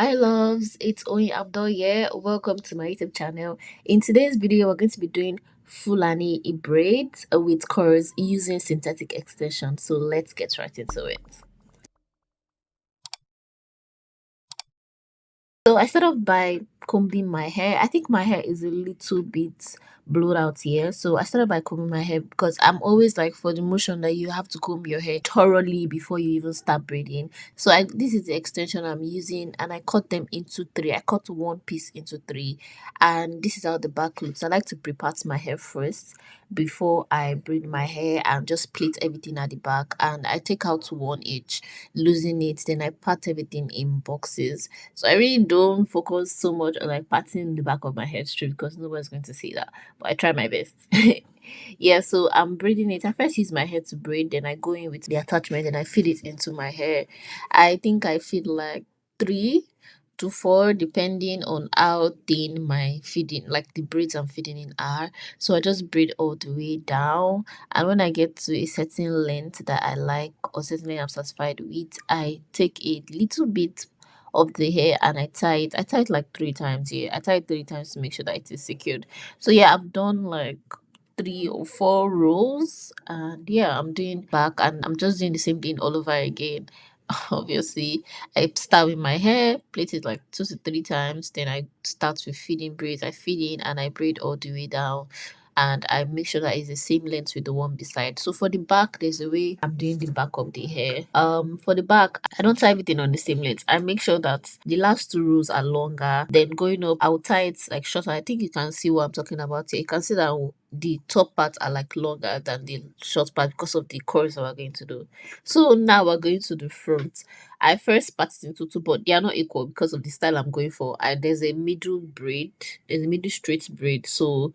Hi loves, it's Oyin Abdul here. Welcome to my YouTube channel. In today's video, we're going to be doing Fulani braids with curls using synthetic extension. So let's get right into it. So I start off by combing my hair. I think my hair is a little bit blowed out here. So I started by combing my hair because I'm always like for the motion that you have to comb your hair thoroughly before you even start braiding. So this is the extension I'm using and I cut them into three. I cut one piece into three and this is how the back looks. I like to pre-part my hair first before I braid my hair and just plait everything at the back, and I take out one each, loosen it, then I part everything in boxes. So I really don't focus so much on like patting the back of my head straight because nobody's going to see that. But I try my best. Yeah, so I'm braiding it. I first use my hair to braid, then I go in with the attachment and I feed it into my hair. I think I feed like 3 to 4 depending on how thin my feeding, like the braids I'm feeding in are. So I just braid all the way down, and when I get to a certain length that I like or certainly I'm satisfied with, I take a little bit of the hair and I tie it. I tie it like 3 times. Yeah, I tie it 3 times to make sure that it is secured. So yeah, I've done like 3 or 4 rows, and yeah, I'm doing back and I'm just doing the same thing all over again. Obviously, I start with my hair, plait it like 2 to 3 times, then I start with feeding braids. I feed in and I braid all the way down, and I make sure that it's the same length with the one beside. So for the back, there's a way I'm doing the back of the hair. For the back, I don't tie everything on the same length. I make sure that the last 2 rows are longer. Then going up, I'll tie it like shorter. I think you can see what I'm talking about here. You can see that the top parts are like longer than the short part because of the curls that we're going to do. So now we're going to the front. I first part it into two, but they are not equal because of the style I'm going for. And there's a middle braid, there's a middle straight braid. So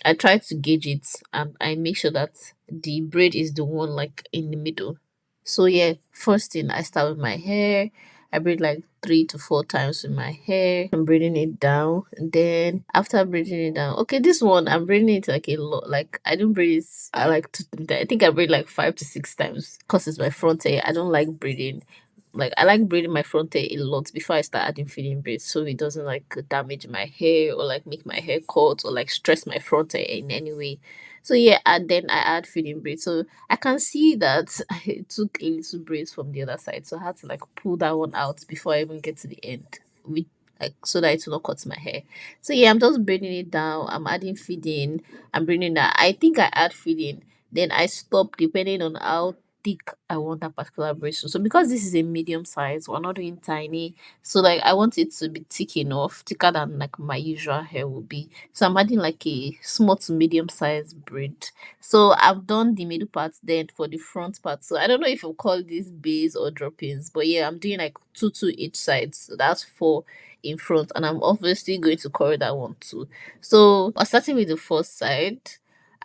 I try to gauge it and I make sure that the braid is the one like in the middle. So yeah, first thing I start with my hair. I braid like 3 to 4 times with my hair. I'm braiding it down. And then after braiding it down, okay, this one I'm braiding it like a lot. Like I don't braid it I like 2 3 times. I think I braid like 5 to 6 times because it's my front hair. I don't like braiding, like I like braiding my front hair a lot before I start adding fitting braids so it doesn't like damage my hair or like make my hair cut or like stress my front hair in any way. So yeah, and then I add fitting braids. So I can see that I took a little braids from the other side, so I had to like pull that one out before I even get to the end with like so that it will not cut my hair. So yeah, I'm just braiding it down. I'm adding feeding. I'm bringing that. I think I add feeding, then I stop depending on how thick I want that particular bracelet. So because this is a medium size, we're not doing tiny. So like I want it to be thick enough, thicker than like my usual hair will be. So I'm adding like a small to medium size braid. So I've done the middle part then for the front part. So I don't know if you call this base or droppings, but yeah, I'm doing like two to each side. So that's 4 in front, and I'm obviously going to cover that one too. So I'm starting with the first side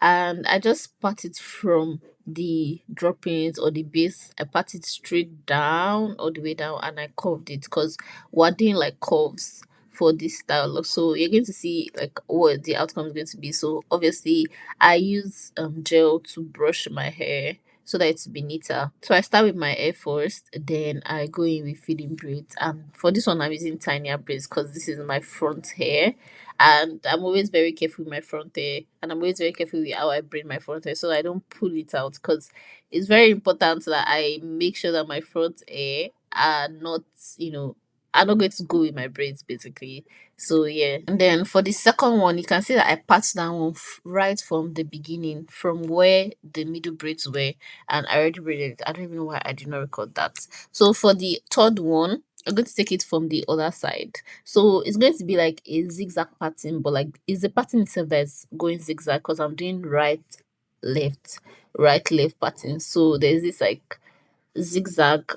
and I just pat it from the droppings or the base. I pat it straight down all the way down and I curved it because we're doing like curves for this style look. So you're going to see like what the outcome is going to be. So obviously I use gel to brush my hair so that it's be neater. So I start with my hair first, then I go in with feeding braids. And for this one I'm using tinier braids because this is my front hair, and I'm always very careful with my front hair, and I'm always very careful with how I braid my front hair so I don't pull it out because it's very important that I make sure that my front hair are not, you know, are not going to go with my braids basically. So yeah, and then for the second one, you can see that I pat that one right from the beginning, from where the middle braids were, and I already braided it. I don't even know why I did not record that. So for the third one, I'm going to take it from the other side. So it's going to be like a zigzag pattern, but like it's the pattern itself that's going zigzag because I'm doing left, right, left pattern. So there's this like zigzag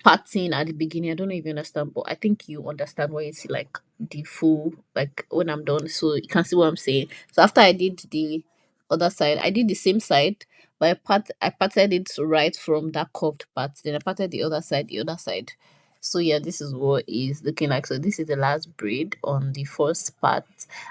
pattern at the beginning. I don't know if you understand, but I think you understand when you see like the full, like when I'm done. So you can see what I'm saying. So after I did the other side, I did the same side, but I parted it right from that curved part. Then I parted the other side. So yeah, this is what is looking like. So this is the last braid on the first part,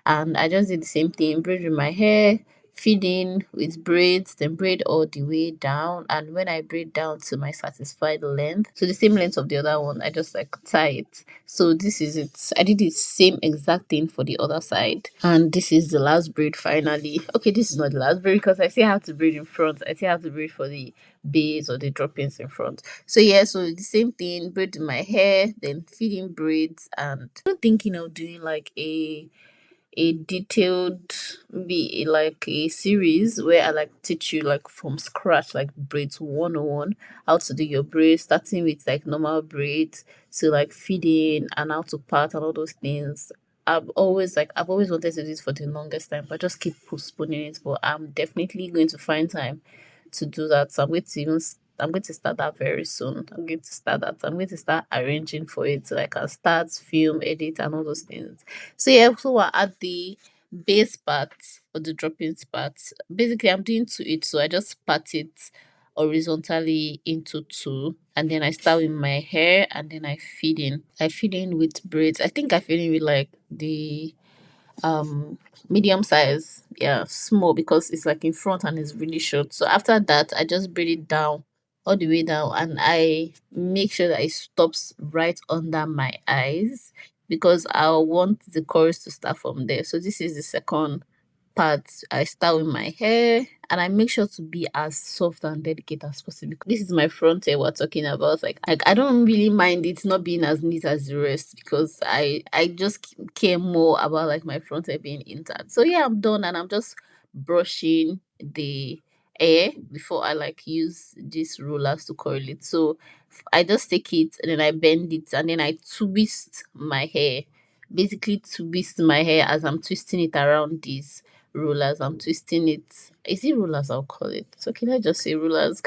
and I just did the same thing, braid with my hair, feeding with braids, then braid all the way down. And when I braid down to my satisfied length, so the same length of the other one, I just like tie it. So this is it. I did the same exact thing for the other side. And this is the last braid finally. Okay, this is not the last braid because I still have to braid in front. I still have to braid for the base or the droppings in front. So yeah, so the same thing, braid my hair, then feeding braids, and I'm thinking of doing like a detailed, be like a series where I like teach you like from scratch, like braids 101, how to do your braids, starting with like normal braids to like feeding and how to part and all those things. I've always wanted to do this for the longest time, but I just keep postponing it. But I'm definitely going to find time to do that. So I'm going to start that very soon. I'm going to start that. I'm going to start arranging for it so I can start film, edit, and all those things. So yeah, so we're at the base part or the droppings part. Basically, I'm doing two each, so I just part it horizontally into two, and then I start with my hair, and then I feed in. I feed in with braids. I think I feed in with like the um medium size, yeah, small, because it's like in front and it's really short. So after that I just braid it down, all the way down, and I make sure that it stops right under my eyes because I want the chorus to start from there. So this is the second part. I start with my hair and I make sure to be as soft and delicate as possible. This is my front hair we're talking about. Like I don't really mind it not being as neat as the rest because I just care more about like my front hair being intact. So yeah, I'm done and I'm just brushing the hair before I like use these rollers to curl it. So I just take it and then I bend it and then I twist my hair. Basically twist my hair as I'm twisting it around these rollers. I'm twisting it. Is it rollers? I'll call it. So can I just say rollers?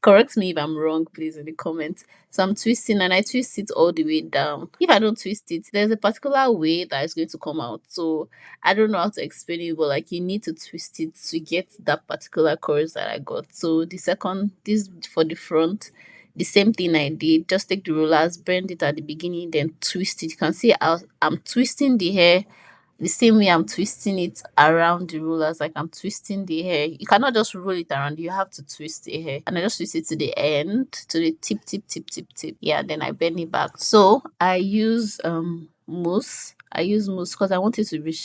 Correct me if I'm wrong, please, in the comments. So I'm twisting and I twist it all the way down. If I don't twist it, there's a particular way that is going to come out. So I don't know how to explain it, but like you need to twist it to get that particular chorus that I got. So the second, this for the front, the same thing I did. Just take the rollers, bend it at the beginning, then twist it. You can see I'm twisting the hair the same way I'm twisting it around the rollers, like I'm twisting the hair. You cannot just roll it around, you have to twist the hair. And I just twist it to the end, to the tip. Yeah, then I bend it back. So I use mousse. I use mousse because I want it to be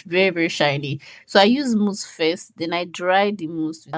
very, very shiny. So I use mousse first, then I dry the mousse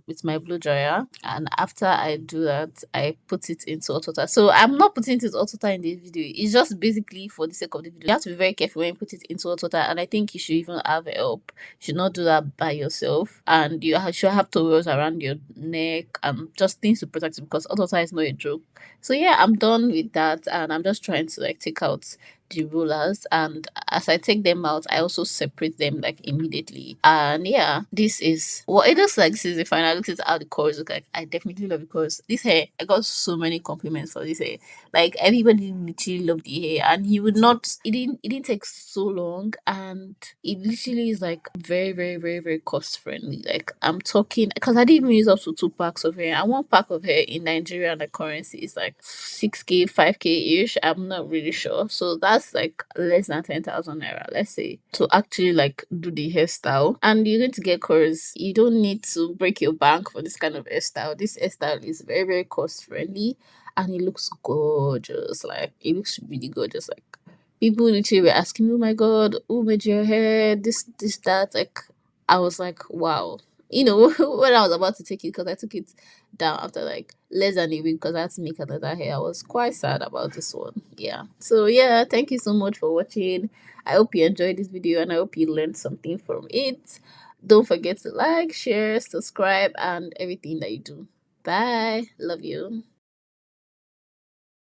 with my blow dryer. And after I do that, I put it into hot water. So I'm not putting it into hot water in this video. It's just basically for the sake of the video. You have to be very careful when you put it into hot water, and I think you should even have help. You should not do that by yourself. And you should have towels around your neck and just things to protect it because hot water is not a joke. So yeah, I'm done with that, and I'm just trying to like take out the rollers, and as I take them out I also separate them like immediately. And yeah, this is what it looks like. This is the final. This is how the chorus look like. I definitely love the chorus. This hair, I got so many compliments for this hair. Like everybody literally loved the hair, and he would not it didn't take so long, and it literally is like very, very, very, very cost friendly. Like I'm talking because I didn't even use up to 2 packs of hair, and 1 pack of hair in Nigeria the currency is like 6K, 5K ish. I'm not really sure. So that's like less than 10,000 naira, let's say, to actually like do the hairstyle. And you're going to get chorus. You don't need to break your bank for this kind of hairstyle. This hairstyle is very, very cost friendly, and it looks gorgeous. Like it looks really gorgeous. Like people literally were asking me, "Oh my god, who made your hair? This, that." Like I was like, wow. You know, when I was about to take it, because I took it down after like less than a week because I had to make another hair. I was quite sad about this one. Yeah. So yeah, thank you so much for watching. I hope you enjoyed this video and I hope you learned something from it. Don't forget to like, share, subscribe, and everything that you do. Bye. Love you.